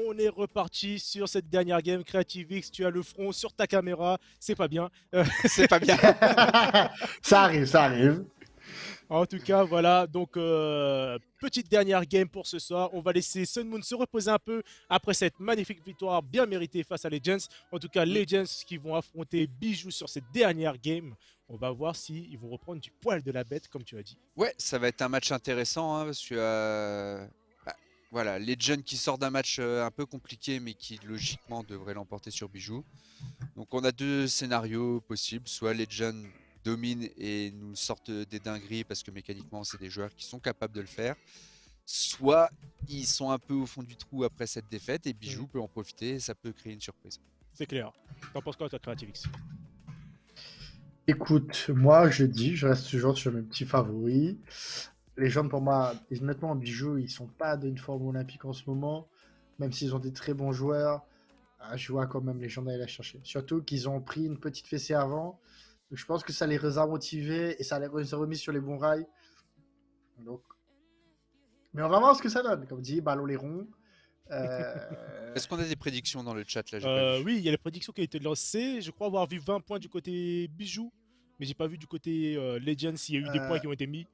on est reparti sur cette dernière game. CreativeX, tu as le front sur ta caméra, c'est pas bien. C'est pas bien. Ça arrive, ça arrive. En tout cas, voilà, donc petite dernière game pour ce soir. On va laisser Sun Moon se reposer un peu après cette magnifique victoire bien méritée face à Legends. En tout cas, Legends qui vont affronter Bijou sur cette dernière game. On va voir s'ils vont reprendre du poil de la bête, comme tu as dit. Ouais, ça va être un match intéressant hein, parce que voilà, Legend qui sort d'un match un peu compliqué mais qui logiquement devrait l'emporter sur Bijou. Donc on a deux scénarios possibles, soit Legend domine et nous sortent des dingueries parce que mécaniquement c'est des joueurs qui sont capables de le faire, soit ils sont un peu au fond du trou après cette défaite et Bijou peut en profiter et ça peut créer une surprise. C'est clair. T'en penses quoi toi, CreativeX? Écoute, moi je reste toujours sur mes petits favoris. Les gens pour moi, honnêtement, en Bijou, ils sont pas d'une forme olympique en ce moment, même s'ils ont des très bons joueurs. Je vois quand même les gens d'aller la chercher. Surtout qu'ils ont pris une petite fessée avant. Donc, je pense que ça les a motivés et ça les a remis sur les bons rails. Donc... Mais on va voir ce que ça donne. Comme dit, ballon les ronds. Est-ce qu'on a des prédictions dans le chat là? J'ai pas vu. Oui, il y a les prédictions qui ont été lancées. Je crois avoir vu 20 points du côté Bijou, mais j'ai pas vu du côté Legends s'il y a eu des points qui ont été mis.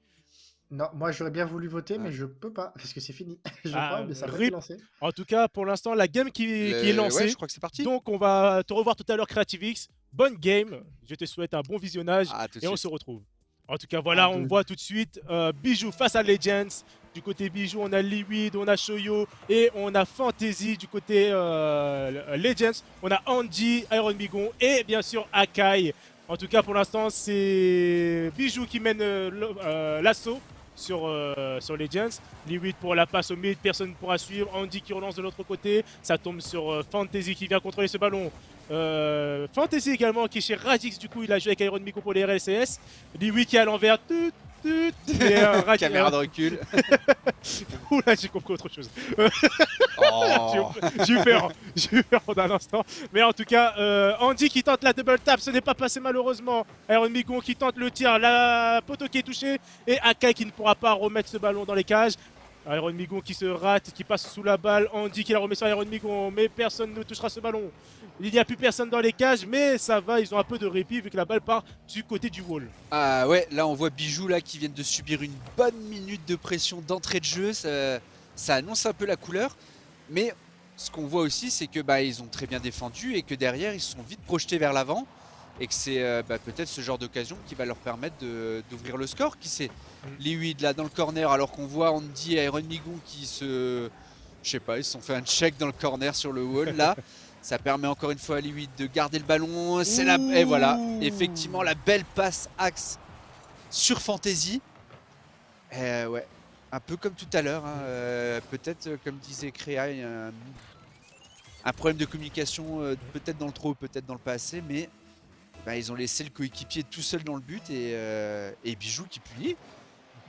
Non, moi j'aurais bien voulu voter, mais je peux pas, parce que c'est fini. Je crois, mais ça va RIP. être lancé. En tout cas, pour l'instant, la game qui est lancée. Ouais, je crois que c'est parti. Donc, on va te revoir tout à l'heure, CreativeX. Bonne game. Je te souhaite un bon visionnage et on se retrouve. En tout cas, voilà, on voit tout de suite Bijou face à Legends. Du côté Bijou, on a Liquid, on a Shoyo et on a Fantasy du côté Legends. On a Andy, Iron Bigon et bien sûr Akai. En tout cas, pour l'instant, c'est Bijou qui mène l'assaut sur Legends. Liquid pour la passe au mid, personne ne pourra suivre. Andy qui relance de l'autre côté. Ça tombe sur Fantasy qui vient contrôler ce ballon. Fantasy également qui est chez Radix, du coup il a joué avec Iron Miko pour les RLCS. Liquid qui est à l'envers. Caméra de recul. Oula, j'ai compris autre chose. Oh. J'ai eu peur pendant un instant. Mais en tout cas, Andy qui tente la double tap, ce n'est pas passé malheureusement. Iron Migon qui tente le tir, la poteau qui est touchée. Et Akai qui ne pourra pas remettre ce ballon dans les cages. Iron Migon qui se rate, qui passe sous la balle. Andy qui la remet sur Iron Migon, mais personne ne touchera ce ballon. Il n'y a plus personne dans les cages, mais ça va, ils ont un peu de répit vu que la balle part du côté du wall. Ah ouais, là on voit Bijou là qui viennent de subir une bonne minute de pression d'entrée de jeu. Ça annonce un peu la couleur. Mais ce qu'on voit aussi, c'est que ils ont très bien défendu et que derrière ils se sont vite projetés vers l'avant. Et que c'est peut-être ce genre d'occasion qui va leur permettre d'ouvrir le score. Qui sait, Liquid là dans le corner, alors qu'on voit Andy et Iron Migon qui se... Je sais pas, ils se sont fait un check dans le corner sur le wall là. Ça permet encore une fois à Liquid de garder le ballon. Et voilà, effectivement la belle passe axe sur Fantasy. Ouais, un peu comme tout à l'heure. Hein. Peut-être, comme disait Créa, un problème de communication, peut-être dans le trop, peut-être dans le pas assez, mais ils ont laissé le coéquipier tout seul dans le but et Bijou qui punit.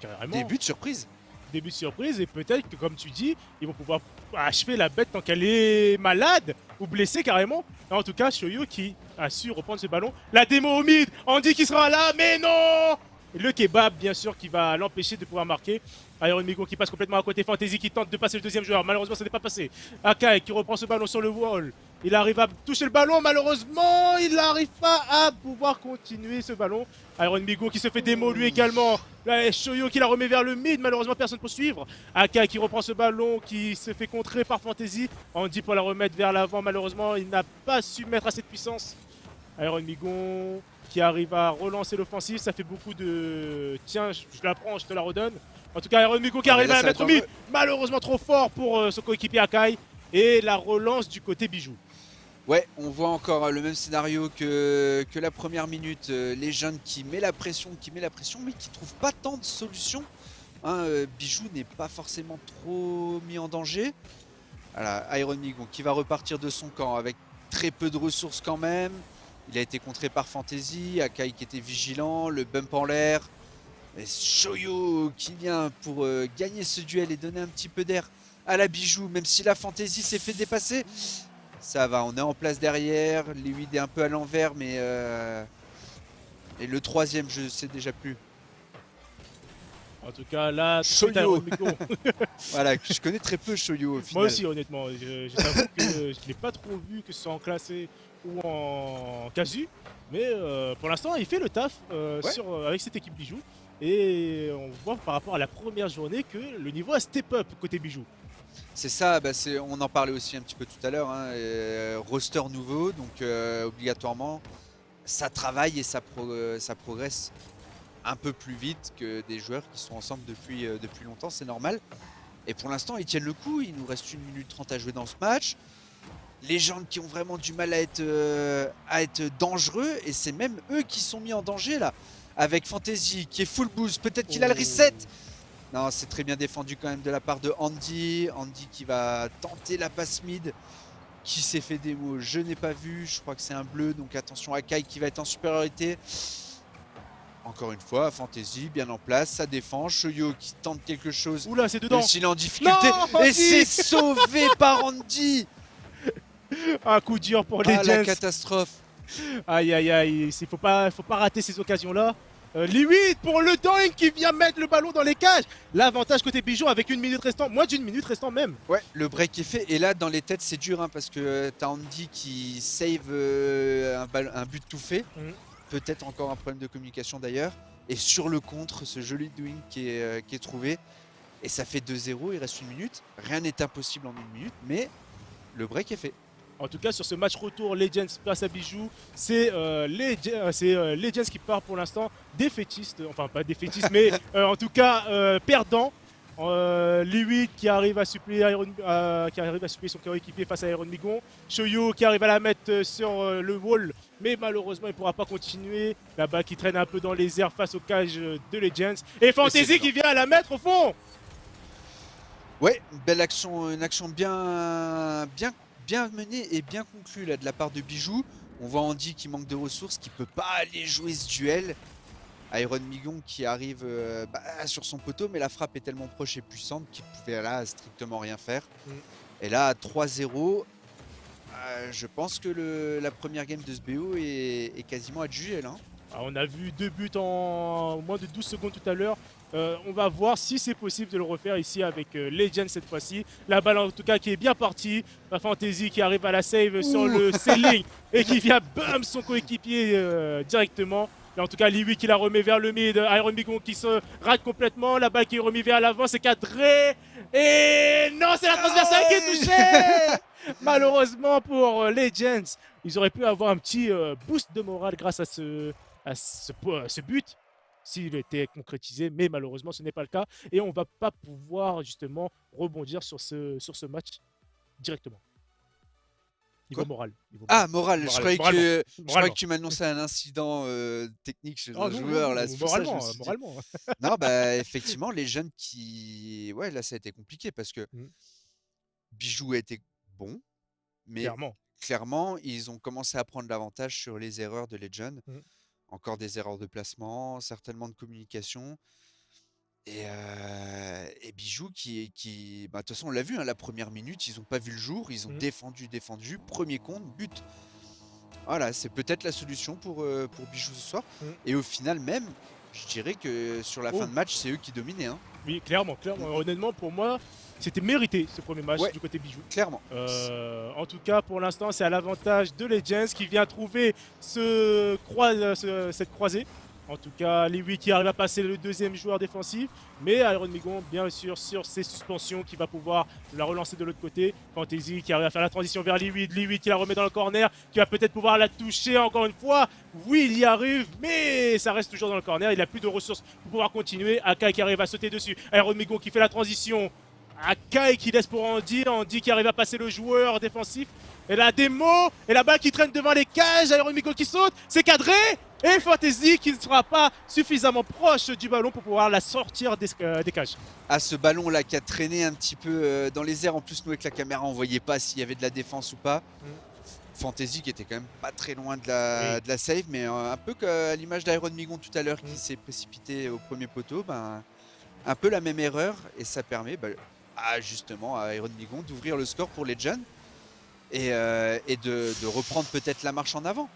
Carrément. Début de surprise. Début de surprise et peut-être que comme tu dis, ils vont pouvoir achever la bête tant qu'elle est malade ou blessée carrément. Et en tout cas, Shoyo qui a su reprendre ce ballon. La démo au mid, Andy qui sera là, mais non! Et le kebab bien sûr qui va l'empêcher de pouvoir marquer. Iron Migo qui passe complètement à côté, Fantasy qui tente de passer le deuxième joueur, malheureusement ça n'est pas passé. Akai qui reprend ce ballon sur le wall. Il arrive à toucher le ballon, malheureusement il n'arrive pas à pouvoir continuer ce ballon. Iron Migo qui se fait démo lui également. Là, Shoyo qui la remet vers le mid, malheureusement personne ne peut suivre. Akai qui reprend ce ballon, qui se fait contrer par Fantasy. Andy pour la remettre vers l'avant, malheureusement il n'a pas su mettre assez de puissance. Iron Migon qui arrive à relancer l'offensive, ça fait beaucoup de... Tiens, je la prends, je te la redonne. En tout cas, Iron Migon qui arrive à la mettre au mid, malheureusement trop fort pour son coéquipier Akai. Et la relance du côté Bijou. Ouais, on voit encore le même scénario que la première minute. Les jeunes qui met la pression, mais qui trouvent pas tant de solutions. Hein, Bijou n'est pas forcément trop mis en danger. Voilà, Iron Migon qui va repartir de son camp avec très peu de ressources quand même. Il a été contré par Fantasy, Akai qui était vigilant, le bump en l'air. Et Shoyo qui vient pour gagner ce duel et donner un petit peu d'air à la Bijou, même si la Fantasy s'est fait dépasser. Ça va, on est en place derrière. Liquid est un peu à l'envers, mais... Et le troisième, je sais déjà plus. En tout cas, là, Shoyo. c'est Iron Migon. Voilà, je connais très peu Shoyo au final. Moi aussi, honnêtement, je t'avoue que je ne l'ai pas trop vu, que ce soit en classé ou en casu. Mais pour l'instant, il fait le taf Ouais. avec cette équipe Bijou. Et on voit par rapport à la première journée que le niveau a step up côté Bijou. C'est ça, bah on en parlait aussi un petit peu tout à l'heure. Hein, roster nouveau, donc obligatoirement, ça travaille et ça progresse un peu plus vite que des joueurs qui sont ensemble depuis longtemps, c'est normal. Et pour l'instant, ils tiennent le coup. Il nous reste 1 minute 30 à jouer dans ce match. Les gens qui ont vraiment du mal à être dangereux, et c'est même eux qui sont mis en danger là. Avec Fantasy qui est full boost, peut-être qu'il a le reset. Non, c'est très bien défendu quand même de la part de Andy. Andy qui va tenter la passe mid. Qui s'est fait démo, je n'ai pas vu. Je crois que c'est un bleu, donc attention à Kai qui va être en supériorité. Encore une fois, Fantasy bien en place, ça défend. Shoyo qui tente quelque chose. Oula, c'est dedans. Même s'il est en difficulté. Non, Et Andy c'est sauvé par Andy. Un coup dur pour les Ah, la Jens. catastrophe. Aïe aïe aïe, il faut pas rater ces occasions-là. Limite pour le Doink qui vient mettre le ballon dans les cages. L'avantage côté Bijou avec 1 minute restant, moins d'1 minute restant même. Ouais, le break est fait. Et là, dans les têtes, c'est dur hein, parce que t'as Andy qui save un but tout fait. Peut-être encore un problème de communication d'ailleurs. Et sur le contre, ce joli doing qui est trouvé. Et ça fait 2-0, il reste 1 minute. Rien n'est impossible en 1 minute, mais le break est fait. En tout cas, sur ce match retour, Legends face à Bijou, c'est Legends qui part pour l'instant défaitiste, enfin pas défaitiste, mais en tout cas perdant. Liwit qui arrive à suppléer son coéquipier face à Iron Migon. Shoyo qui arrive à la mettre sur le wall, mais malheureusement il ne pourra pas continuer. La balle qui traîne un peu dans les airs face aux cages de Legends. Et Fantasy qui vient à la mettre au fond. Ouais, une belle action, une action bien menée et bien conclue là de la part de Bijou. On voit Andy qui manque de ressources, qui peut pas aller jouer ce duel. Iron Migon qui arrive sur son poteau, mais la frappe est tellement proche et puissante qu'il pouvait là strictement rien faire. Et là, 3-0, je pense que la première game de ce BO est quasiment à juger là. On a vu 2 buts en moins de 12 secondes tout à l'heure. On va voir si c'est possible de le refaire ici avec Legend cette fois-ci. La balle en tout cas qui est bien partie. La Fantasy qui arrive à la save sur le ceiling et qui vient bum son coéquipier directement. Et en tout cas, Liwi qui la remet vers le mid. Iron Migon qui se rate complètement. La balle qui est remise vers l'avant, c'est cadré. Et non, c'est la transversale qui est touchée. Malheureusement pour Legends, ils auraient pu avoir un petit boost de morale grâce à ce but s'il était concrétisé, mais malheureusement ce n'est pas le cas et on va pas pouvoir justement rebondir sur ce match directement. Niveau moral. Ah, moral, je croyais que tu m'annonçais un incident technique chez un joueur. Là, moralement. Non, bah effectivement, les jeunes qui... Ouais, là ça a été compliqué parce que Bijou a été bon, mais clairement, ils ont commencé à prendre l'avantage sur les erreurs de Legend. Encore des erreurs de placement, certainement de communication. Et Bijou qui de toute façon on l'a vu, hein, la première minute, ils n'ont pas vu le jour, ils ont défendu, premier compte, but. Voilà, c'est peut-être la solution pour Bijou ce soir. Et au final même, je dirais que sur la fin de match, c'est eux qui dominaient. Hein. Oui, clairement. Honnêtement, pour moi, c'était mérité ce premier match du côté Bijou. Clairement. En tout cas, pour l'instant, c'est à l'avantage de Legends qui vient trouver cette croisée. En tout cas, Liwi qui arrive à passer le deuxième joueur défensif. Mais Iron Migon, bien sûr, sur ses suspensions, qui va pouvoir la relancer de l'autre côté. Fantasy qui arrive à faire la transition vers Liwi. Liwi qui la remet dans le corner, qui va peut-être pouvoir la toucher encore une fois. Oui, il y arrive, mais ça reste toujours dans le corner. Il n'a plus de ressources pour pouvoir continuer. Akai qui arrive à sauter dessus. Iron Migon qui fait la transition. Akai qui laisse pour Andy. Andy qui arrive à passer le joueur défensif. Et la démo, et la balle qui traîne devant les cages. Iron Migon qui saute, c'est cadré. Et Fantasy qui ne sera pas suffisamment proche du ballon pour pouvoir la sortir des cages. Ah, ce ballon là qui a traîné un petit peu dans les airs. En plus, nous avec la caméra, on voyait pas s'il y avait de la défense ou pas. Fantasy qui était quand même pas très loin de la save, mais un peu à l'image d'Iron Migon tout à l'heure qui s'est précipité au premier poteau. Un peu la même erreur, et ça permet justement à Iron Migon d'ouvrir le score pour les jeunes et de reprendre peut-être la marche en avant.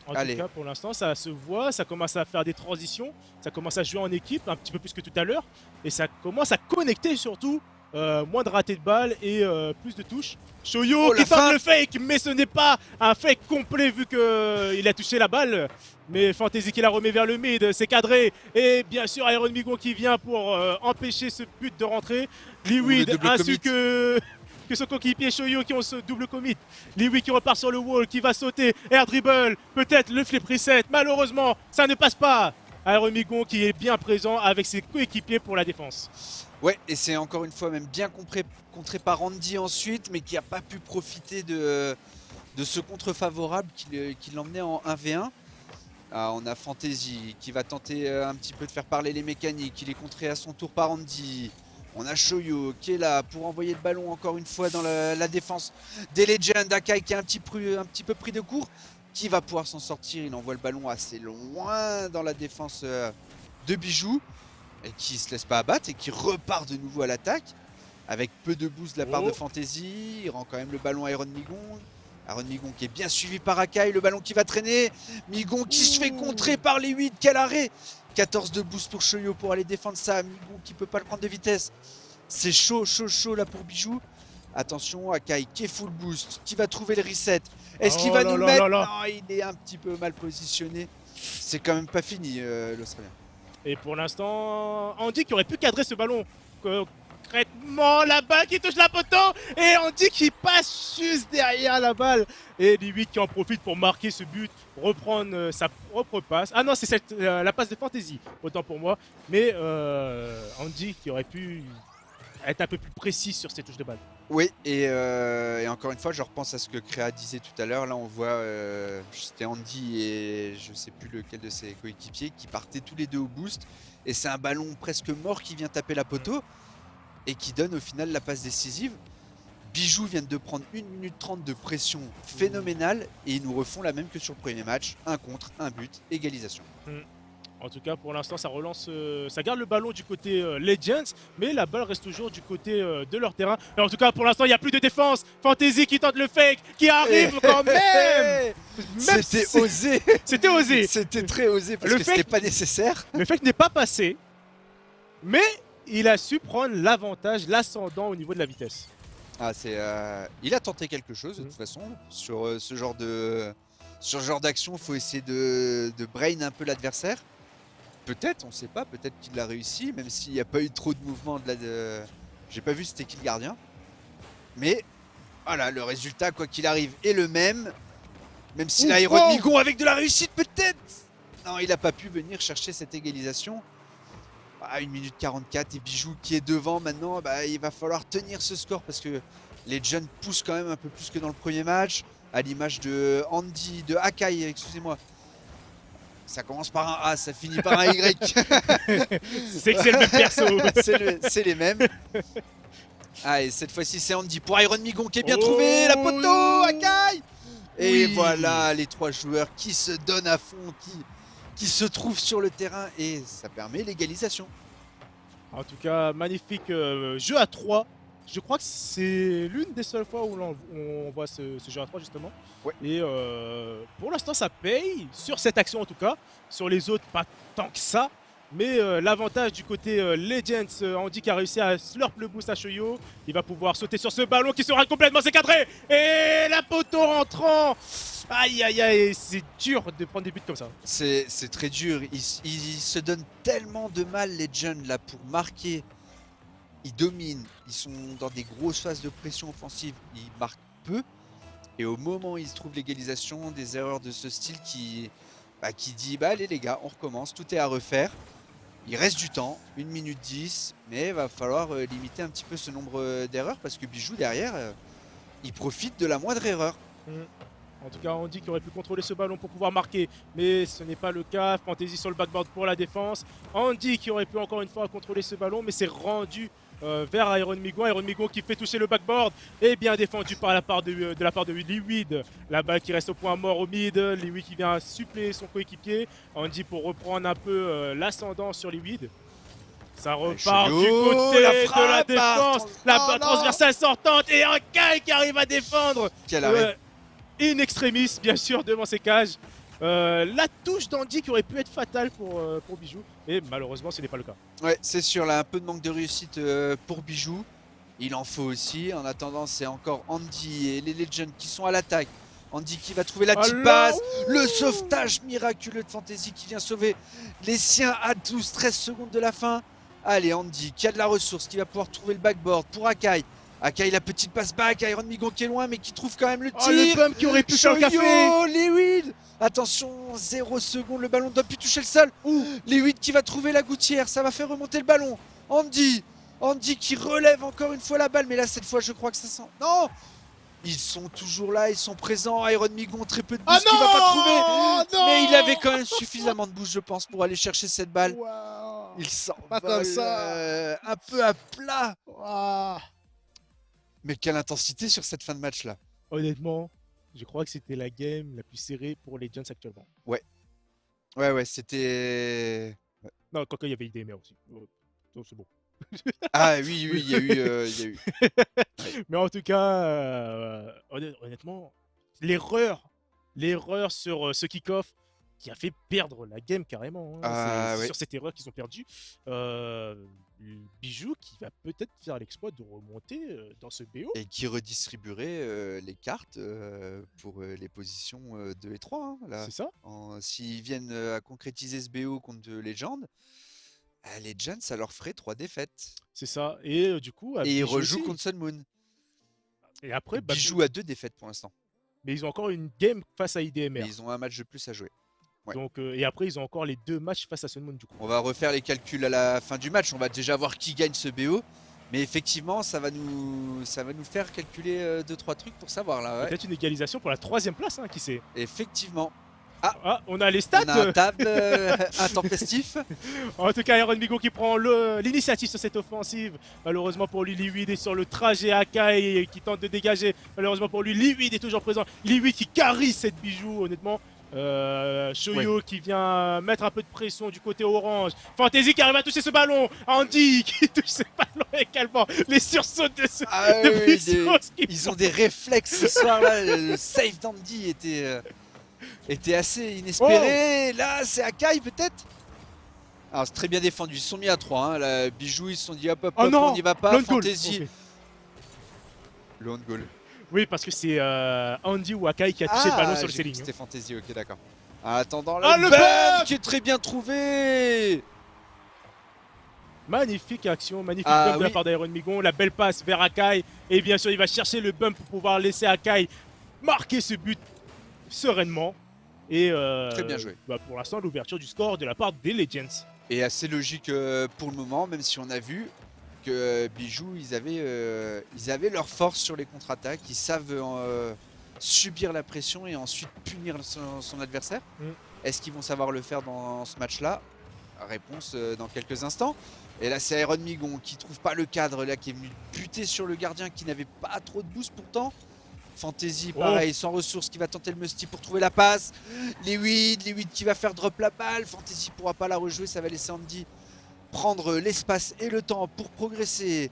En Allez. tout cas, pour l'instant, ça se voit, ça commence à faire des transitions, ça commence à jouer en équipe un petit peu plus que tout à l'heure, et ça commence à connecter surtout. Moins de ratés de balles et plus de touches. Shoyo Oh, qui la tente fin. le fake, mais ce n'est pas un fake complet vu qu'il a touché la balle. Mais Fantasy qui la remet vers le mid, c'est cadré. Et bien sûr, Iron Migon qui vient pour empêcher ce but de rentrer. Ou le Liwid double ainsi commit. que son coéquipier Shoyo qui ont ce double commit. Liwid qui repart sur le wall, qui va sauter. Air dribble, peut-être le flip reset. Malheureusement, ça ne passe pas. Iron Migon qui est bien présent avec ses coéquipiers pour la défense. Ouais, et c'est encore une fois même bien contré par Andy ensuite, mais qui n'a pas pu profiter de ce contre favorable qui l'emmenait en 1v1. Ah, on a Fantasy qui va tenter un petit peu de faire parler les mécaniques, il est contré à son tour par Andy. On a Shoyo qui est là pour envoyer le ballon encore une fois dans la défense des Legends. Akai qui est un petit peu pris de court, qui va pouvoir s'en sortir, il envoie le ballon assez loin dans la défense de Bijou. Et qui se laisse pas abattre et qui repart de nouveau à l'attaque avec peu de boost de la part de Fantasy. Il rend quand même le ballon à Iron Migon. Iron Migon qui est bien suivi par Akai, le ballon qui va traîner. Migon qui se fait contrer par les 8, quel arrêt. 14 de boost pour Shoyo pour aller défendre ça. Migon qui peut pas le prendre de vitesse. C'est chaud là pour Bijou. Attention, Akai qui est full boost, qui va trouver le reset. Est-ce qu'il va nous le mettre? Non, il est un petit peu mal positionné. C'est quand même pas fini l'Australien. Et pour l'instant, Andy qui aurait pu cadrer ce ballon concrètement, la balle qui touche la poteau et Andy qui passe juste derrière la balle et Liwid qui en profite pour marquer ce but, reprendre sa propre passe. Ah non, c'est la passe de Fantasy, autant pour moi. Mais Andy qui aurait pu être un peu plus précis sur ses touches de balle. Oui, et encore une fois, je repense à ce que Créa disait tout à l'heure. Là, on voit, c'était Andy et je sais plus lequel de ses coéquipiers qui partaient tous les deux au boost. Et c'est un ballon presque mort qui vient taper la poteau et qui donne au final la passe décisive. Bijou vient de prendre 1 minute 30 de pression phénoménale et ils nous refont la même que sur le premier match. Un contre, un but, égalisation. En tout cas, pour l'instant, ça relance, ça garde le ballon du côté Legends, mais la balle reste toujours du côté de leur terrain. Et en tout cas, pour l'instant, il n'y a plus de défense. Fantasy qui tente le fake, qui arrive quand même. C'était osé. C'était osé. C'était très osé parce Le que fake- c'était pas nécessaire. Le fake n'est pas passé, mais il a su prendre l'avantage, l'ascendant au niveau de la vitesse. Ah, il a tenté quelque chose de toute façon sur ce genre d'action. Il faut essayer de brain un peu l'adversaire. Peut-être, on sait pas, peut-être qu'il l'a réussi, même s'il n'y a pas eu trop de mouvement j'ai pas vu c'était qui le gardien. Mais voilà, le résultat, quoi qu'il arrive, est le même. Même si là, Iron Migon avec de la réussite, peut-être. Non, il a pas pu venir chercher cette égalisation. 1 minute 44 et Bijou qui est devant maintenant, il va falloir tenir ce score parce que les jeunes poussent quand même un peu plus que dans le premier match, à l'image de Andy, de Akai, excusez-moi. Ça commence par un A, ça finit par un Y. C'est que c'est le même perso. C'est les mêmes. Ah, et cette fois-ci c'est Andy pour Iron Migon qui est bien trouvé, la poteau, Akai. Et voilà les 3 joueurs qui se donnent à fond, qui se trouvent sur le terrain et ça permet l'égalisation. En tout cas, magnifique jeu à 3. Je crois que c'est l'une des seules fois où on voit ce jeu à 3 justement. Ouais. Et pour l'instant, ça paye, sur cette action en tout cas. Sur les autres, pas tant que ça. Mais l'avantage du côté Legends, Andy qui a réussi à slurp le boost à Shoyo. Il va pouvoir sauter sur ce ballon qui sera complètement sécadré. Et la poteau rentrant. Aïe aïe aïe, c'est dur de prendre des buts comme ça. C'est très dur, ils se donnent tellement de mal les jeunes là pour marquer. Ils dominent, ils sont dans des grosses phases de pression offensive, ils marquent peu. Et au moment où ils trouvent l'égalisation, des erreurs de ce style qui dit allez les gars, on recommence, tout est à refaire. Il reste du temps, 1 minute 10, mais il va falloir limiter un petit peu ce nombre d'erreurs parce que Bijou derrière, il profite de la moindre erreur. En tout cas, Andy qui aurait pu contrôler ce ballon pour pouvoir marquer, mais ce n'est pas le cas. Fantasy sur le backboard pour la défense. Andy qui aurait pu encore une fois contrôler ce ballon, mais c'est rendu vers Iron Migon. Iron Migon qui fait toucher le backboard et bien défendu par la part de la part de Liwid. La balle qui reste au point mort au mid. Liwid qui vient suppléer son coéquipier. Andy pour reprendre un peu l'ascendant sur Liwid. Ça repart Shoyo, du côté la de la frappe, défense. La oh balle non. transversale sortante et un Kai qui arrive à défendre. Quel arrêt. In extremis, bien sûr, devant ces cages. La touche d'Andy qui aurait pu être fatale pour Bijou, mais malheureusement ce n'est pas le cas. Ouais, c'est sûr, là, un peu de manque de réussite pour Bijou. Il en faut aussi. En attendant, c'est encore Andy et les Legends qui sont à l'attaque. Andy qui va trouver la petite Allah, passe. Le sauvetage miraculeux de Fantasy qui vient sauver les siens à 12-13 secondes de la fin. Allez, Andy qui a de la ressource, qui va pouvoir trouver le backboard pour Akai. Akai, la petite passe back. Iron Migon qui est loin, mais qui trouve quand même le Oh, le tir. bump qui aurait pu faire le café. Lewid. Attention, 0 secondes, le ballon ne doit plus toucher le sol. Lewid qui va trouver la gouttière, ça va faire remonter le ballon. Andy qui relève encore une fois la balle, mais là cette fois je crois que ça sent. Non, ils sont toujours là, ils sont présents. Iron Migon, très peu de Ah boost qu'il va pas trouver. non, Mais il avait quand même suffisamment de boost, je pense, pour aller chercher cette balle. Wow. Il Pas comme s'envole ça. un peu à plat. Wow. Mais quelle intensité sur cette fin de match là. Honnêtement, je crois que c'était la game la plus serrée pour les Giants actuellement. Ouais, c'était. Non, quand il y avait IDMR aussi. Donc c'est bon. Ah oui, il y a eu. Mais en tout cas, honnêtement, l'erreur sur ce kick-off qui a fait perdre la game carrément. Hein. Ah, C'est ouais. sur cette erreur qu'ils ont perdu. Bijou qui va peut-être faire l'exploit de remonter dans ce BO. Et qui redistribuerait les cartes pour les positions 2 et 3. Hein, là. C'est ça. S'ils viennent à concrétiser ce BO contre Legend, Legend, ça leur ferait 3 défaites. C'est ça. Et du coup, Et ils Bijou rejouent aussi. contre Sun Moon. Et après, Bijou à 2 défaites pour l'instant. mais ils ont encore une game face à IDMR. Mais ils ont un match de plus à jouer. Ouais. Donc, et après, ils ont encore les 2 matchs face à Sun Moon du coup. On va refaire les calculs à la fin du match. On va déjà voir qui gagne ce BO. Mais effectivement, ça va nous faire calculer 2-3 trucs pour savoir là. Ouais. Peut-être une égalisation pour la 3ème place, hein, qui sait. Effectivement. Ah, on a les stats. On a un table intempestif. En tout cas, Iron Migo qui prend l'initiative sur cette offensive. Malheureusement pour lui, Liwid est sur le trajet. Akai qui tente de dégager. Malheureusement pour lui, Liwid est toujours présent. Liwid qui carry cette bijou, honnêtement. Shoyo qui vient mettre un peu de pression du côté orange. Fantasy qui arrive à toucher ce ballon. Andy qui touche ce ballon également. Les sursauts de ce de puissance qui ils ont des réflexes ce soir-là. Le save d'Andy était assez inespéré. Là, c'est Akai peut-être. Alors, c'est très bien défendu. Ils se sont mis à 3. Hein. Là, Bijou, ils se sont dit hop, hop, Oh hop, non, on n'y va pas. Lone goal. Fantasy. Ok. Le hand goal. Oui, parce que c'est Andy ou Akai qui a touché le ballon sur le j'ai cru ceiling. que C'était Fantasy, ok, d'accord. En attendant, Ah, le bump bump qui est très bien trouvé. Magnifique action, magnifique Ah, bump de la oui. part d'Iron Migon, la belle passe vers Akai, et bien sûr il va chercher le bump pour pouvoir laisser Akai marquer ce but sereinement. Et Très bien joué. Bah, pour l'instant l'ouverture du score de la part des Legends. Et assez logique pour le moment, même si on a vu que Bijou, ils avaient leur force sur les contre-attaques. Ils savent subir la pression et ensuite punir son adversaire. Est-ce qu'ils vont savoir le faire dans ce match-là? Réponse dans quelques instants. Et là, c'est Iron Migon qui trouve pas le cadre, là, qui est venu buter sur le gardien qui n'avait pas trop de boost pourtant. Fantasy, pareil, sans ressources, qui va tenter le musty pour trouver la passe. Lewid qui va faire drop la balle. Fantasy pourra pas la rejouer, ça va laisser Andy prendre l'espace et le temps pour progresser.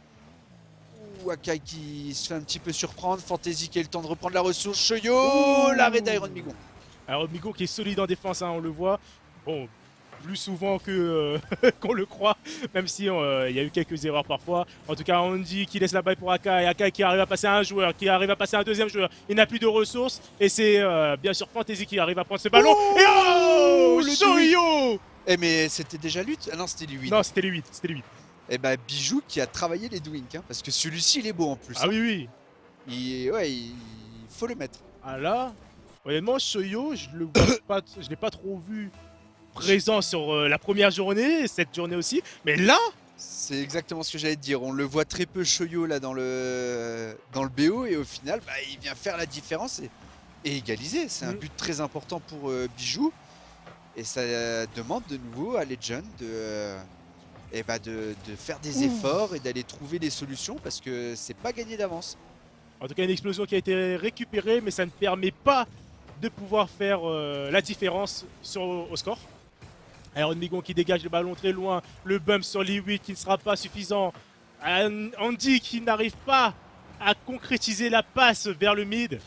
Akai qui se fait un petit peu surprendre. Fantasy qui a le temps de reprendre la ressource. Shoyo, l'arrêt d'Iron Migon. Iron Migon qui est solide en défense, hein, on le voit. Bon, plus souvent que qu'on le croit, même si il y a eu quelques erreurs parfois. En tout cas, Andy qui laisse la balle pour Akai, Akai qui arrive à passer à un joueur, qui arrive à passer à un deuxième joueur. Il n'a plus de ressources et c'est bien sûr Fantasy qui arrive à prendre ce ballon. Et oh, le Shoyo! Eh mais c'était déjà lutte. Ah non, c'était lui. Non, c'était les 8, c'était les 8. Et bah Bijou qui a travaillé les Dwinks, hein, parce que celui-ci il est beau en plus. Ah oui, oui. Il faut le mettre. Ah là, honnêtement, Shoyo, je le vois pas, je l'ai pas trop vu présent sur la première journée, cette journée aussi. Mais là, C'est exactement ce que j'allais te dire. On le voit très peu Shoyo là dans le BO et au final bah, il vient faire la différence et égaliser. C'est un but très important pour Bijou. Et ça demande de nouveau à Legend de faire des efforts et d'aller trouver des solutions parce que c'est pas gagné d'avance. en tout cas, une explosion qui a été récupérée, mais ça ne permet pas de pouvoir faire la différence au score. Iron Migon qui dégage le ballon très loin, le bump sur Liwid qui ne sera pas suffisant. Andy qui n'arrive pas à concrétiser la passe vers le mid.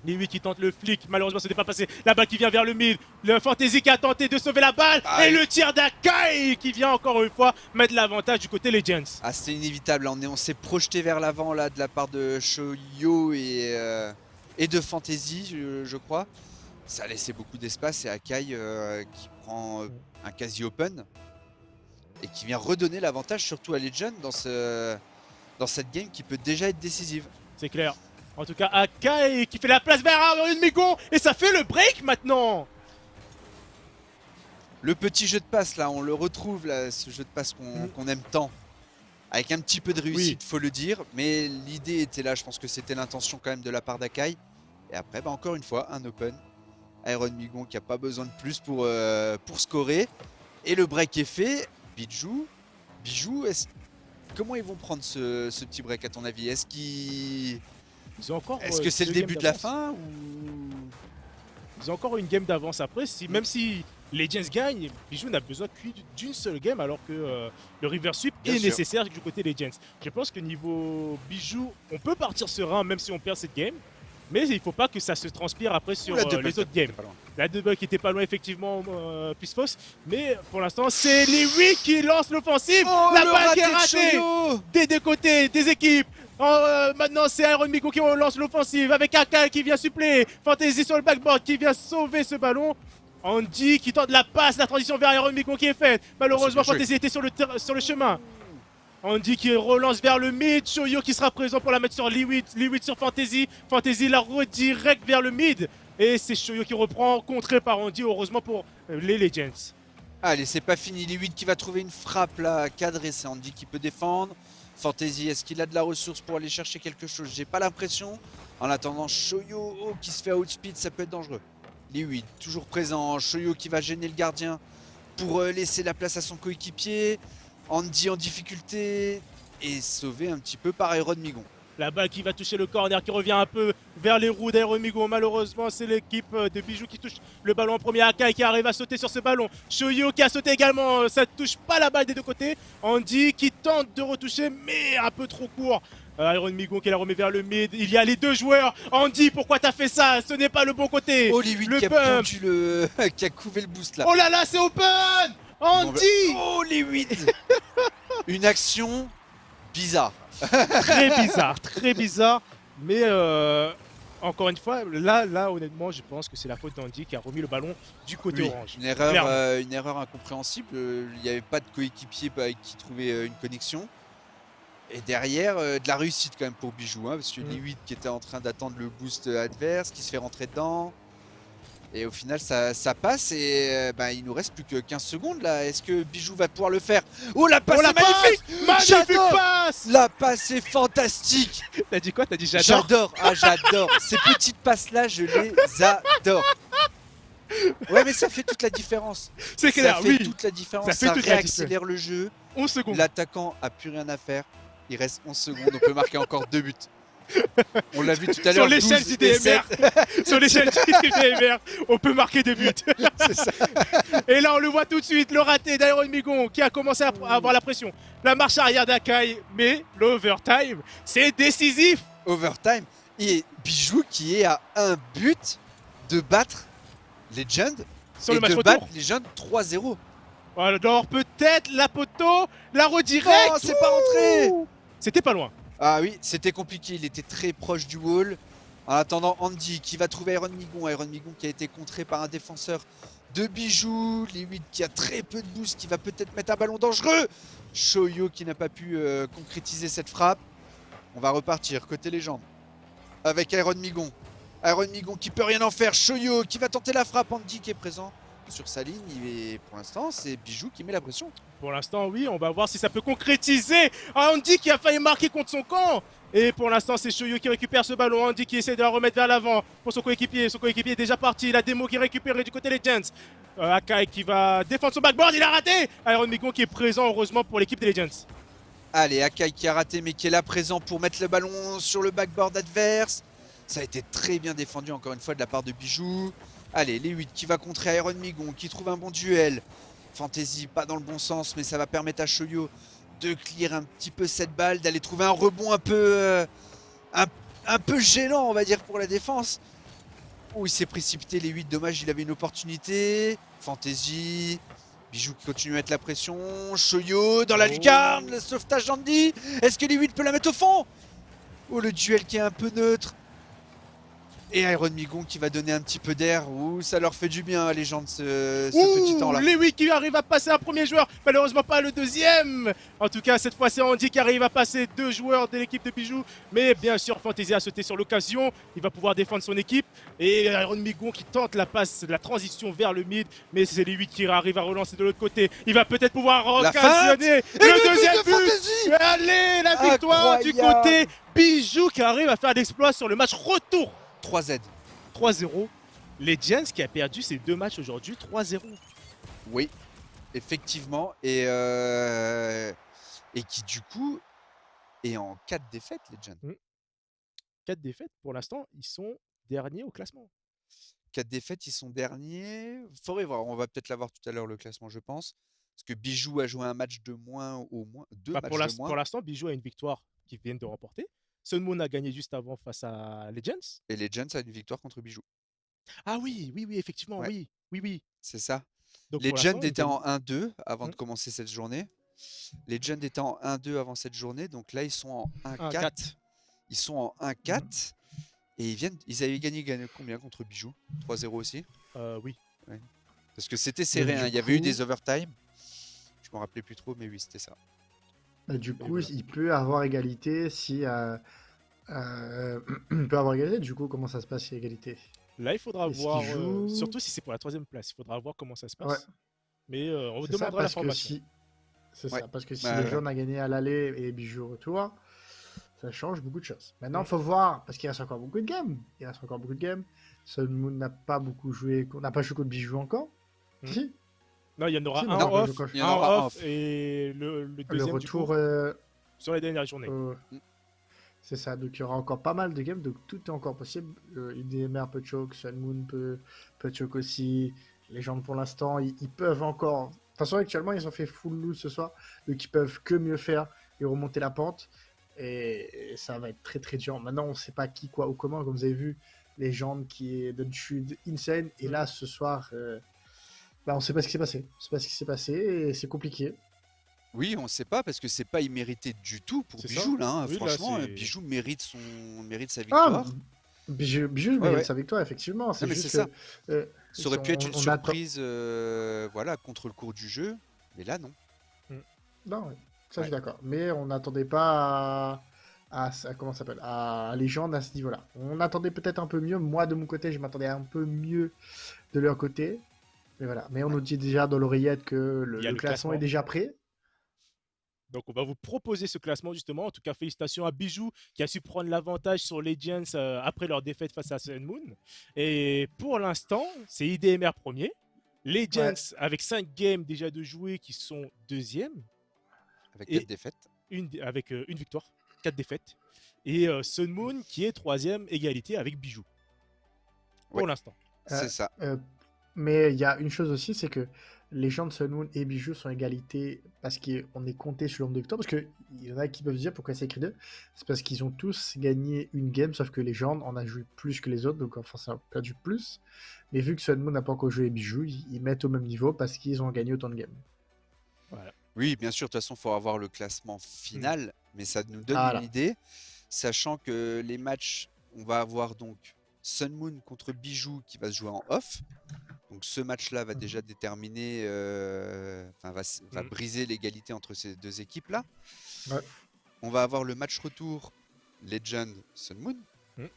Liwi qui tente le flic, malheureusement ce n'est pas passé. La balle qui vient vers le mid, le Fantasy qui a tenté de sauver la balle. Ah, et le tir d'Akai qui vient encore une fois mettre l'avantage du côté Legends. Ah, c'était inévitable, on s'est projeté vers l'avant là de la part de Shoyo et de Fantasy, je crois. Ça a laissé beaucoup d'espace et Akai qui prend un quasi open et qui vient redonner l'avantage surtout à Legend dans cette game qui peut déjà être décisive. C'est clair. En tout cas, Akai qui fait la place vers une Migon et ça fait le break maintenant. Le petit jeu de passe là, on le retrouve là, ce jeu de passe qu'on aime tant. Avec un petit peu de réussite, faut le dire, mais l'idée était là, je pense que c'était l'intention quand même de la part d'Akai. Et après, bah, encore une fois, un open. Iron Migon qui a pas besoin de plus pour scorer. Et le break est fait. Bijou, comment ils vont prendre ce petit break à ton avis? Est-ce que c'est le début de la fin ou... Ils ont encore une game d'avance après, même si Legends gagne, Bijou n'a besoin que d'une seule game alors que le river sweep est nécessaire du côté Legends. Je pense que niveau Bijou, on peut partir serein même si on perd cette game, mais il ne faut pas que ça se transpire après sur les autres games. La double qui était pas loin effectivement, plus fausse, mais pour l'instant c'est Liwi qui lance l'offensive. La balle qui est ratée des deux côtés des équipes. Maintenant c'est Iron Migon qui relance l'offensive avec Akai qui vient suppléer. Fantasy sur le backboard qui vient sauver ce ballon. Andy qui tente la passe, la transition vers Iron Migon qui est faite. Malheureusement Fantasy était sur le chemin. Andy qui relance vers le mid. Shoyo qui sera présent pour la mettre sur Liwi sur Fantasy. Fantasy la redirect vers le mid. Et c'est Shoyo qui reprend, contré par Andy, heureusement pour les Legends. Allez, c'est pas fini. Liwi qui va trouver une frappe là, cadrée. C'est Andy qui peut défendre. Fantasy, est-ce qu'il a de la ressource pour aller chercher quelque chose? J'ai pas l'impression. En attendant, Shoyo qui se fait outspeed, ça peut être dangereux. Liwi, toujours présent. Shoyo qui va gêner le gardien pour laisser la place à son coéquipier. Andy en difficulté et sauvé un petit peu par Iron Migon. La balle qui va toucher le corner, qui revient un peu vers les roues d'Iron Migon. Malheureusement, c'est l'équipe de Bijou qui touche le ballon en premier. Akai qui arrive à sauter sur ce ballon. Shoyo qui a sauté également. Ça ne touche pas la balle des deux côtés. Andy qui tente de retoucher, mais un peu trop court. Iron Migon qui la remet vers le mid. Il y a les deux joueurs. Andy, pourquoi t'as fait ça? Ce n'est pas le bon côté. Oh, Liwi qui a pondu qui a couvé le boost là. Oh là là, c'est open! Andy! Oh, Liwi. Une action bizarre. Très bizarre, mais encore une fois, là honnêtement, je pense que c'est la faute d'Andy qui a remis le ballon du côté orange. Une erreur incompréhensible, il n'y avait pas de coéquipier qui trouvait une connexion. Et derrière, de la réussite quand même pour Bijou, hein, parce que Liwi qui était en train d'attendre le boost adverse, qui se fait rentrer dedans. Et au final, ça passe et il nous reste plus que 15 secondes là. Est-ce que Bijou va pouvoir le faire? Oh, la passe est magnifique! Magnifique passe! La passe est fantastique! T'as dit quoi? T'as dit j'adore? J'adore! Ah, j'adore! Ces petites passes-là, je les adore! Ouais, mais ça fait toute la différence. C'est clair, ça fait toute la différence. Ça réaccélère le jeu. 11 secondes. L'attaquant a plus rien à faire. Il reste 11 secondes. On peut marquer encore 2 buts. On l'a vu tout à l'heure. Sur l'échelle du DMR, sur l'échelle du DMR, on peut marquer des buts. C'est ça. Et là, on le voit tout de suite, le raté d'Iron Migon qui a commencé à avoir la pression. La marche arrière d'Akai, mais l'overtime, c'est décisif. Overtime. Et Bijou qui est à un but de battre Legend sur le et match de retour. battre Legend 3-0. Alors peut-être la poteau, la redirect. Oh, c'est pas rentré. C'était pas loin. Ah oui, c'était compliqué, il était très proche du wall. En attendant, Andy qui va trouver Iron Migon qui a été contré par un défenseur de Bijou. Liwi qui a très peu de boost, qui va peut-être mettre un ballon dangereux. Shoyo qui n'a pas pu concrétiser cette frappe. On va repartir côté légende avec Iron Migon. Iron Migon qui peut rien en faire. Shoyo qui va tenter la frappe. Andy qui est présent sur sa ligne. Et pour l'instant, c'est Bijou qui met la pression. Pour l'instant, oui, on va voir si ça peut concrétiser. Andy qui a failli marquer contre son camp. Et pour l'instant, c'est Shoyo qui récupère ce ballon. Andy qui essaie de la remettre vers l'avant pour son coéquipier. Son coéquipier est déjà parti. La démo qui est récupérée du côté Legends. Akai qui va défendre son backboard. Il a raté. Iron Migon qui est présent, heureusement, pour l'équipe des Legends. Allez, Akai qui a raté, mais qui est là présent pour mettre le ballon sur le backboard adverse. Ça a été très bien défendu, encore une fois, de la part de Bijou. Allez, les 8 qui va contrer Iron Migon, qui trouve un bon duel. Fantasy, pas dans le bon sens, mais ça va permettre à Shoyo de clear un petit peu cette balle, d'aller trouver un rebond un peu gênant, on va dire, pour la défense. Oh, il s'est précipité les 8, dommage, il avait une opportunité. Fantasy. Bijou qui continue à mettre la pression. Shoyo dans la Oh. lucarne, le sauvetage d'Andy. Est-ce que les 8 peut la mettre au fond? Oh, le duel qui est un peu neutre. Et Iron Migon qui va donner un petit peu d'air. Ouh, ça leur fait du bien, les gens de ce petit temps-là. Lewy qui arrive à passer un premier joueur, malheureusement pas le deuxième. En tout cas, cette fois, c'est Andy qui arrive à passer 2 joueurs de l'équipe de Bijou. Mais bien sûr, Fantasy a sauté sur l'occasion. Il va pouvoir défendre son équipe. Et Iron Migon qui tente la passe, la transition vers le mid. Mais c'est Lewy qui arrive à relancer de l'autre côté. Il va peut-être pouvoir La occasionner feinte. Et le deuxième de but. Fantasy. Allez, la victoire du Incroyable. côté Bijou qui arrive à faire l'exploit sur le match retour. 3Z. 3-0. Les Giants qui a perdu ces 2 matchs aujourd'hui, 3-0. Oui, effectivement. Et qui, du coup, est en 4 défaites, les Giants. 4 défaites, pour l'instant, ils sont derniers au classement. 4 défaites, ils sont derniers. Faudrait voir. On va peut-être l'avoir tout à l'heure, le classement, je pense. Parce que Bijou a joué un match de moins, au moins 2 Bah, matchs pour de moins. l'instant, Bijou a une victoire qu'ils viennent de remporter. Sun Moon a gagné juste avant face à Legends. Et les Giants a une victoire contre Bijou. Ah oui, effectivement, Ouais. oui. C'est ça. Donc Les pour Giants l'instant, ils étaient gagnent. en 1-2 avant Hmm. de commencer cette journée. Les Giants étaient en 1-2 avant cette journée. Donc là, ils sont en 1-4. 1-4. Ils sont en 1-4. Et ils avaient gagné combien contre Bijou? 3-0 aussi? Oui. Parce que c'était serré, du hein. Il y avait eu coup- des overtime. Je me rappelais plus trop, mais oui, c'était ça. Du coup, voilà. il peut avoir égalité si. Il peut avoir égalité. Du coup, comment ça se passe si égalité? Là, il faudra Est-ce voir, qu'ils jouent surtout si c'est pour la 3e place, il faudra voir comment ça se passe. Ouais. Mais on vous C'est ça, demandera parce que l'information. si. C'est Ouais. ça, parce que si Bah, les jaunes a gagné à l'aller et Bijou au retour, ça change beaucoup de choses. Maintenant, Mm. il faut voir, parce qu'il reste encore beaucoup de games. Il reste encore beaucoup de games. Sun Moon n'a pas beaucoup joué, n'a pas joué contre Bijou encore. Mm. Si, Non, il y en aura Si, un non, off, je coche. Il y en aura un off. et le le deuxième retour. du coup, sur les dernières journées. C'est ça, donc il y aura encore pas mal de games, donc tout est encore possible. IDMR peut choke, Sun Moon peut choke aussi. Les gens pour l'instant, ils peuvent encore. De toute façon, actuellement, ils ont fait full loot ce soir, donc ils peuvent que mieux faire et remonter la pente. Et ça va être très très dur. Maintenant, on sait pas qui, quoi ou comment, comme vous avez vu, les gens qui est d'une chute insane. Et là, ce soir, on sait pas ce qui s'est passé. On sait pas ce qui s'est passé et c'est compliqué. Oui, on sait pas parce que c'est pas immérité du tout pour C'est Bijou ça. là, hein. Oui, là, Franchement, c'est- Bijou mérite sa Ah, victoire. Bijou Ouais, mérite ouais. sa victoire, effectivement. C'est mais juste c'est ça. que, Ça aurait pu être une on attend- surprise, voilà, contre le cours du jeu, mais là non. Non, ouais. Ça, je Ouais. suis d'accord. Mais on n'attendait pas comment ça s'appelle, à Légende à ce niveau-là. On attendait peut-être un peu mieux. Moi, de mon côté, je m'attendais un peu mieux de leur côté. Mais voilà. Mais on nous dit déjà dans l'oreillette que Il y a le le classement classement. est déjà prêt. Donc on va vous proposer ce classement justement. En tout cas, félicitations à Bijou qui a su prendre l'avantage sur les Giants après leur défaite face à Sun Moon. Et pour l'instant, c'est IDMR premier. Les Giants avec 5 games déjà de jouer qui sont deuxième Avec Et- 4 défaites. avec une victoire, 4 défaites. Et Sun Moon qui est troisième, égalité avec Bijou. Pour Ouais. l'instant. C'est ça. Mais il y a une chose aussi, c'est que les gens de Sun Moon et Bijou sont égalité parce qu'on est compté sur le nombre de victoires. Parce qu'il y en a qui peuvent se dire pourquoi c'est écrit 2. C'est parce qu'ils ont tous gagné une game, sauf que les gens en a joué plus que les autres, donc enfin ça a perdu plus. Mais vu que Sun Moon n'a pas encore joué Bijou, ils mettent au même niveau parce qu'ils ont gagné autant de games. Voilà. Oui, bien sûr, de toute façon, il faut avoir le classement final, mais ça nous donne Voilà. une idée, sachant que les matchs, on va avoir donc Sun Moon contre Bijou qui va se jouer en off. Donc ce match-là va déjà déterminer, va Mhm. briser l'égalité entre ces deux équipes-là. Ouais. On va avoir le match retour Legend Sun Moon, Mhm.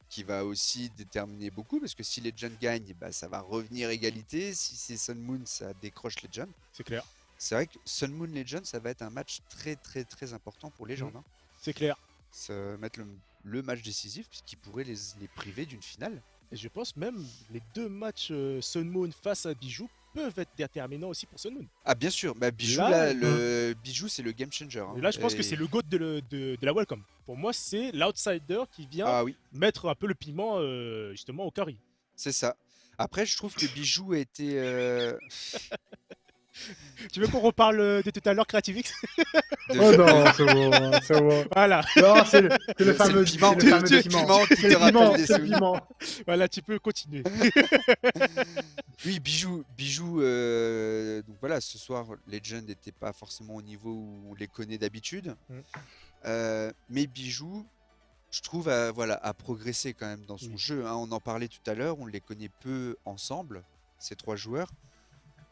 qui va aussi déterminer beaucoup, parce que si Legend gagne, bah, ça va revenir égalité. Si c'est Sun Moon, ça décroche Legend. C'est clair. C'est vrai que Sun Moon Legend, ça va être un match très très très important pour Legend. Hein. C'est clair. Ça va mettre le match décisif, puisqu'il pourrait les priver d'une finale. Et je pense même les 2 matchs Sun Moon face à Bijou peuvent être déterminants aussi pour Sun Moon. Ah bien sûr, bah, Bijou, Là, le Bijou c'est le game changer. Hein. Et là, je pense Et- que c'est le GOAT de la Welcome. Pour moi, c'est l'outsider qui vient Ah oui, mettre un peu le piment justement au carry. c'est ça. Après, je trouve que Bijou a été... Tu veux qu'on reparle de tout à l'heure, Creativix? De- Oh non, c'est bon, c'est bon. Voilà, Non, c'est le C'est fameux le piment, c'est le fameux le piment. piment qui C'est te le piment, rappelle des c'est le souvenirs. piment. voilà, tu peux continuer. Oui, Bijou, donc voilà, ce soir, Legend n'était pas forcément au niveau où on les connaît d'habitude. Mm. Mais Bijou, je trouve, voilà, a progressé quand même dans son Oui. jeu, hein. On en parlait tout à l'heure, on les connaît peu ensemble, ces 3 joueurs.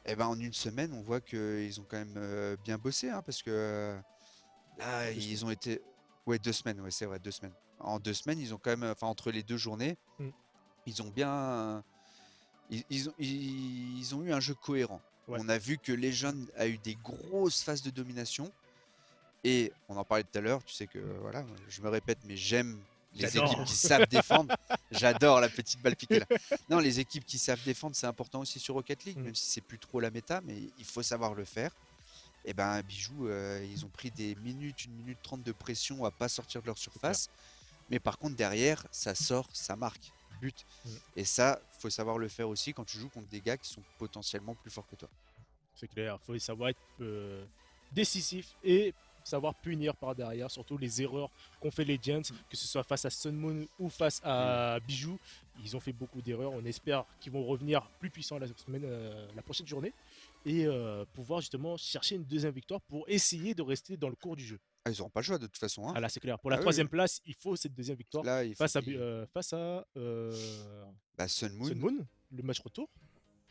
Et ben en une semaine, on voit qu'ils ont quand même bien bossé, hein, parce que là, ils ont été. Ouais, 2 semaines, ouais, c'est vrai, 2 semaines. En 2 semaines, ils ont quand même, enfin, entre les 2 journées, Mm. ils ont bien. Ils ont eu un jeu cohérent. Ouais. On a vu que Legend a eu des grosses phases de domination. Et on en parlait tout à l'heure, tu sais que voilà, je me répète, mais j'aime les J'adore. équipes qui savent défendre. J'adore la petite balle piquée là. Non, les équipes qui savent défendre, c'est important aussi sur Rocket League, Mm. même si c'est plus trop la méta, mais il faut savoir le faire. Et ben Bijou, ils ont pris des minutes, 1 minute 30 de pression à pas sortir de leur surface. Mais par contre, derrière, ça sort, ça marque. But. Mm. Et ça, faut savoir le faire aussi quand tu joues contre des gars qui sont potentiellement plus forts que toi. C'est clair, il faut savoir être décisif et savoir punir par derrière, surtout les erreurs qu'ont fait les Giants, que ce soit face à Sun Moon ou face à Bijou. Ils ont fait beaucoup d'erreurs. On espère qu'ils vont revenir plus puissants la prochaine journée et pouvoir justement chercher une deuxième victoire pour essayer de rester dans le cours du jeu. Ah, ils n'auront pas le choix de toute façon, hein. Ah là, c'est clair. Pour la Ah oui, troisième oui. place, il faut cette deuxième victoire Là, il faut face à, qu'ils- Bah, Sun Moon, Sun Moon, le match retour.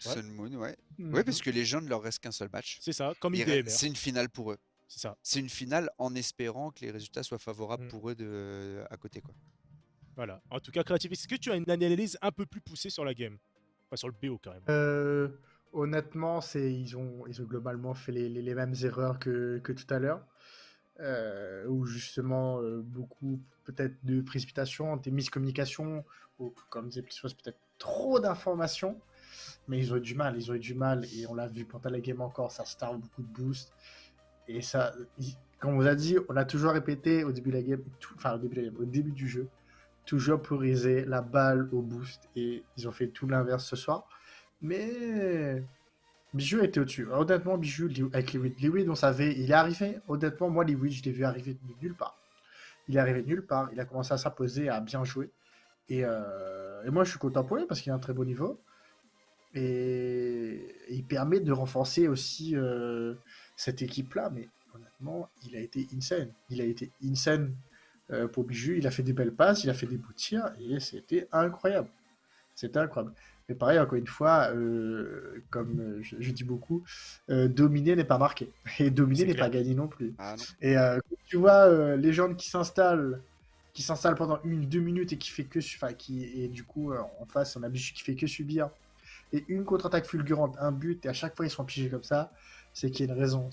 Ouais. Sun Moon, ouais. Mhm. Ouais, parce que les gens ne leur reste qu'un seul match. C'est ça, comme Et IDMR. c'est une finale pour eux. C'est ça. C'est une finale en espérant que les résultats soient favorables Mm. pour eux à côté, quoi. Voilà. En tout cas, Creative, est-ce que tu as une analyse un peu plus poussée sur la game? Enfin, sur le BO carrément. Honnêtement, ils ont globalement fait les mêmes erreurs que tout à l'heure. Où justement, beaucoup peut-être de précipitation, des miscommunications, ou comme disait Plissos, peut-être trop d'informations. Mais ils ont eu du mal, et on l'a vu pendant la game encore, ça start beaucoup de boost. Et ça, comme on vous a dit, on a toujours répété au début de la game, au début du jeu, toujours prioriser la balle au boost, et ils ont fait tout l'inverse ce soir. Mais Bijou était au-dessus. Honnêtement, Bijou, avec Liwid, on savait, il est arrivé. Honnêtement, moi, Liwid, je l'ai vu arriver de nulle part. Il est arrivé de nulle part, il a commencé à s'imposer, à bien jouer. Et moi, je suis content pour lui parce qu'il a un très beau niveau. Et il permet de renforcer aussi cette équipe-là. Mais honnêtement, il a été insane. Il a été insane pour Bijou. Il a fait des belles passes, il a fait des beaux tirs et c'était incroyable. C'était incroyable. Mais pareil, encore une fois, comme je dis beaucoup, dominer n'est pas marqué. Et dominer C'est n'est clair. pas gagné non plus. Ah non. Et quand tu vois les gens qui s'installent pendant 1-2 minutes et qui fait que et du coup en face on a Bijou qui fait que subir et une contre-attaque fulgurante, un but et à chaque fois ils sont piégés comme ça, c'est qu'il y a une raison,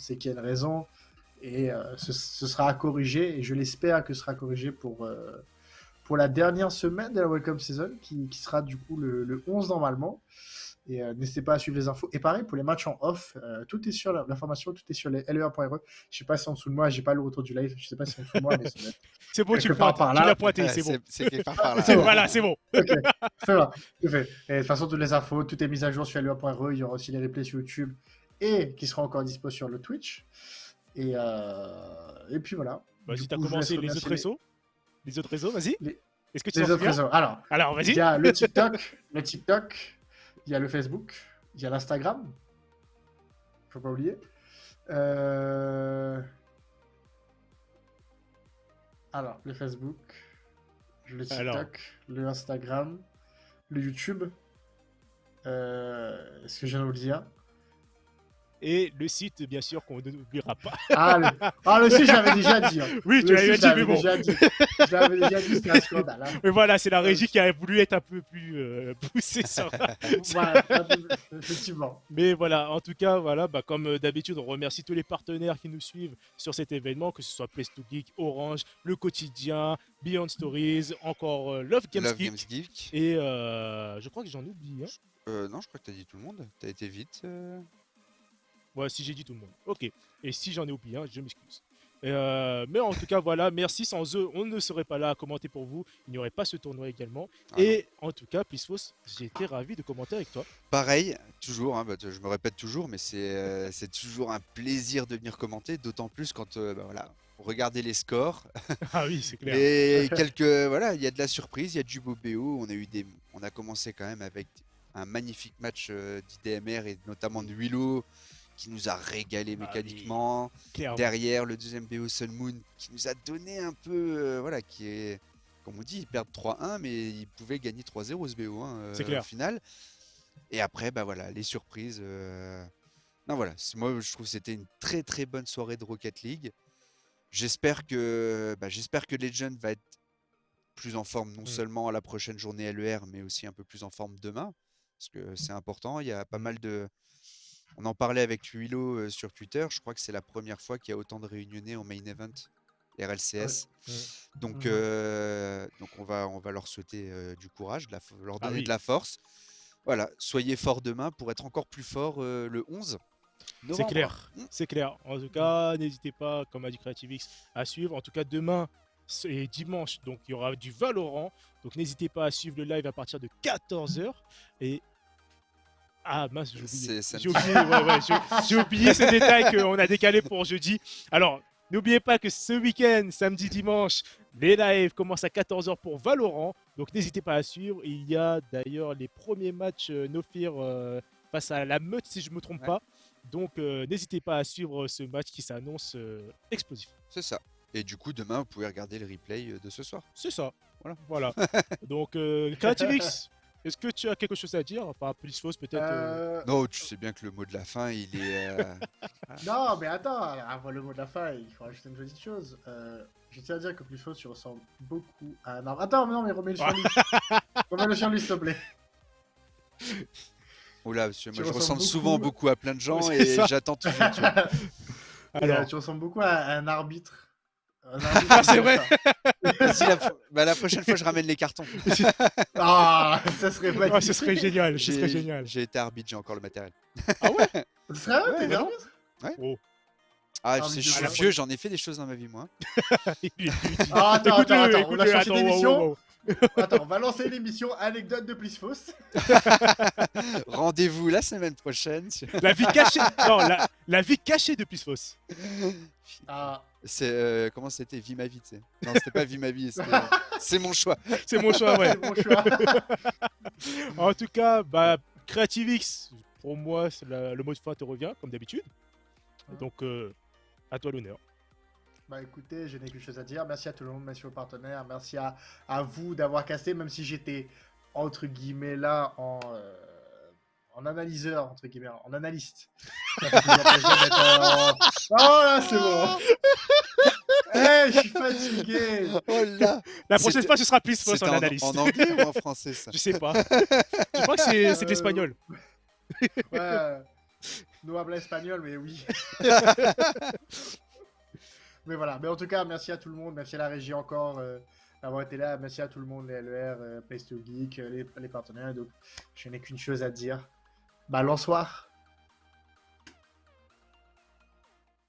et ce sera à corriger et je l'espère que ce sera corrigé pour la dernière semaine de la Welcome Season qui sera du coup le 11 normalement. Et n'hésitez pas à suivre les infos. Et pareil, pour les matchs en off, tout est sur l'information, tout est sur les lea.re. Je sais pas si en dessous de moi, j'ai pas le retour du live, je sais pas si en dessous de moi, mais c'est C'est bon, tu le quelque part pointes. par Tu là. l'as pointé, c'est bon. C'est quelque part par là. C'est bon. Voilà, c'est bon. Ok, ça va, c'est fait. Et de toute façon, toutes les infos, tout est mis à jour sur lea.re. Il y aura aussi les replays sur YouTube et qui seront encore dispo sur le Twitch. Et puis voilà. Vas-y, Du t'as coup, je commencé laisse les autres réseaux. Les autres réseaux, vas-y. les- Est-ce que tu les t'en autres souviens? réseaux. Alors, Alors, il vas-y. y a le TikTok, il y a le Facebook, il y a l'Instagram. Faut pas oublier. Alors, le Facebook, le TikTok, Alors. le Instagram, le YouTube. Est-ce que j'en oublie un? Et le site, bien sûr, qu'on n'oubliera pas. Le site, je l'avais déjà dit. Hein. Oui, tu Le l'avais site, dit, je mais l'avais bon. déjà dit. Je l'avais déjà dit, c'était un scandale. Hein. Mais voilà, c'est la régie qui a voulu être un peu plus poussée sur. Voilà, effectivement. Mais voilà, en tout cas, voilà, bah, comme d'habitude, on remercie tous les partenaires qui nous suivent sur cet événement, que ce soit Place to Geek, Orange, Le Quotidien, Beyond Stories, encore Love Games Love Geek. Games Geek. Et je crois que j'en oublie. Hein. Non, je crois que t'as dit tout le monde. T'as été vite. Ouais, si j'ai dit tout le monde. Ok. Et si j'en ai oublié un, je m'excuse. Mais en tout cas, voilà, merci. Sans eux, on ne serait pas là à commenter pour vous. Il n'y aurait pas ce tournoi également. Ah non. Et en tout cas, Plisfos, j'ai été ravi de commenter avec toi. Pareil, toujours, hein, je me répète toujours, mais c'est toujours un plaisir de venir commenter, d'autant plus quand voilà, regardez les scores, Ah oui, c'est clair. voilà, il y a de la surprise, il y a du beau BO, on a commencé quand même avec un magnifique match d'IDMR et notamment de Willow qui nous a régalé Ah oui, mécaniquement. clairement. Derrière le deuxième BO Sun Moon qui nous a donné un peu, voilà, qui est, comme on dit, ils perdent 3-1, mais ils pouvaient gagner 3-0 ce BO C'est au clair. final. Et après, bah voilà, les surprises. Non, voilà, moi je trouve que c'était une très très bonne soirée de Rocket League. J'espère que Legend va être plus en forme non Mm. seulement à la prochaine journée LER, mais aussi un peu plus en forme demain, parce que c'est important. Il y a pas Mm. mal de. On en parlait avec Huilo sur Twitter. Je crois que c'est la première fois qu'il y a autant de réunionnais en main event RLCS. Mm. Donc, Mhm. donc on va leur souhaiter du courage, leur Ah donner de oui, la force. Voilà, soyez forts demain pour être encore plus fort le 11 c'est novembre. clair. C'est clair. En tout cas, n'hésitez pas, comme a dit CreativeX, à suivre. En tout cas, demain et dimanche, donc il y aura du Valorant. Donc n'hésitez pas à suivre le live à partir de 14 h. Et ah mince, j'ai oublié. C'est J'ai samedi. oublié, j'ai oublié ce détail qu'on a décalé pour jeudi. Alors, n'oubliez pas que ce week-end, samedi, dimanche, les lives commencent à 14 h pour Valorant. Donc n'hésitez pas à suivre. Il y a d'ailleurs les premiers matchs No Fear face à la Meute, si je ne me trompe Ouais. pas. Donc n'hésitez pas à suivre ce match qui s'annonce explosif. C'est ça. Et du coup, demain, vous pouvez regarder le replay de ce soir. C'est ça. Voilà. Voilà. Donc, CreativeX, est-ce que tu as quelque chose à dire? Enfin, plus fausse peut-être. Non, tu sais bien que le mot de la fin, il est. Non, mais attends, avant le mot de la fin, il faut rajouter une petite chose. Je tiens à dire que plus faux, tu ressembles beaucoup à un arbre. Attends, non, mais remets-le sur lui. Remets-le sur lui, s'il te plaît. Oula, monsieur, Tu moi je ressembles ressemble souvent beaucoup. beaucoup à plein de gens C'est et ça. j'attends toujours. Tu vois. Alors, Tu ressembles beaucoup à un arbitre. Un Ah, arbitre c'est comme vrai. ça. Vas-y, la prochaine fois, je ramène les cartons. Ah, ça serait oh, magnifique. ce serait génial. Ce serait génial. J'ai été arbitre, j'ai encore le matériel. Ah ouais. Ce serait vrai, Ouais, t'es vraiment arbitre Oh. Ah, Ah, tu sais, mais je à suis la vieux, j'en ai fait des choses dans ma vie, moi. Ah, attends, Écoute-le, on a écoute-le. changé Attends, wow, d'émission. wow, wow. Attends, on va lancer l'émission Anecdote de plus fausse. Rendez-vous la semaine prochaine. La vie cachée. Non, la vie cachée de Pisfos. Ah, C'est comment c'était Vie ma vie, tu sais. Non, c'était pas Vie ma vie, c'est mon choix. C'est mon choix, ouais. c'est mon choix. En tout cas, bah, CreativeX, pour moi, le mot de fin te revient, comme d'habitude. Donc, à toi l'honneur. Bah écoutez, je n'ai qu'une chose à dire. Merci à tout le monde, merci aux partenaires. Merci à vous d'avoir casté, même si j'étais entre guillemets là en analyseur, entre guillemets, en analyste. Ça fait toujours plaisir d'être Oh là, c'est bon. Eh, je suis fatigué. Oh là. La prochaine C'était- fois, ce sera Pisfos C'était en analyste. en anglais ou en français, ça? Je sais pas. Je crois que c'est de l'espagnol. Ouais, no habla espagnol, mais oui. Mais voilà, mais en tout cas, merci à tout le monde, merci à la régie encore d'avoir été là, merci à tout le monde, les LER, Place to Geek, les partenaires. Donc, je n'ai qu'une chose à dire. Bah, bonsoir.